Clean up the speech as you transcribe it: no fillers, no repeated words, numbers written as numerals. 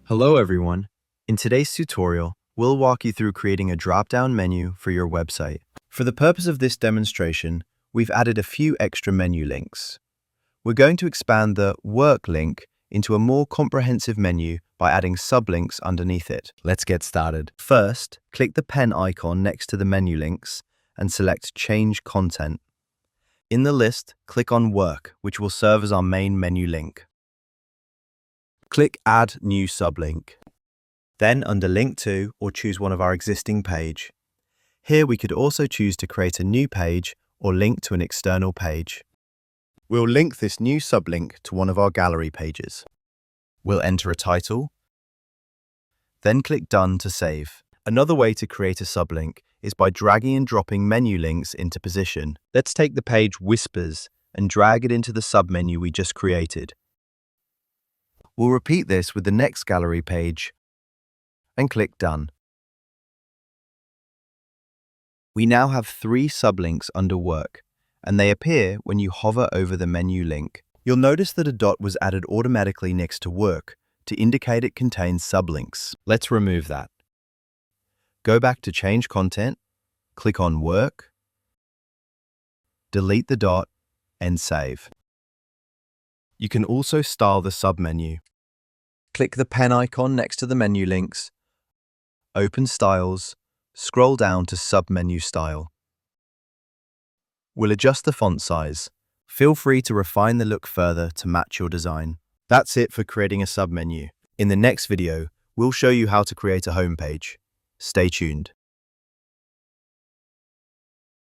Hello everyone. In today's tutorial, we'll walk you through creating a drop-down menu for your website. For the purpose of this demonstration, we've added a few extra menu links. We're going to expand the Work link into a more comprehensive menu by adding sublinks underneath it. Let's get started. First, click the pen icon next to the menu links and select Change Content. In the list, click on Work, which will serve as our main menu link. Click Add New Sublink. Then under Link To, or choose one of our existing page. Here we could also choose to create a new page or link to an external page. We'll link this new sublink to one of our gallery pages. We'll enter a title, then click Done to save. Another way to create a sublink is by dragging and dropping menu links into position. Let's take the page Whispers and drag it into the submenu we just created. We'll repeat this with the next gallery page and click Done. We now have 3 sublinks under Work, and they appear when you hover over the menu link. You'll notice that a dot was added automatically next to Work to indicate it contains sublinks. Let's remove that. Go back to Change Content, click on Work, delete the dot, and save. You can also style the submenu. Click the pen icon next to the menu links, open Styles, scroll down to Submenu Style. We'll adjust the font size. Feel free to refine the look further to match your design. That's it for creating a submenu. In the next video, we'll show you how to create a homepage. Stay tuned.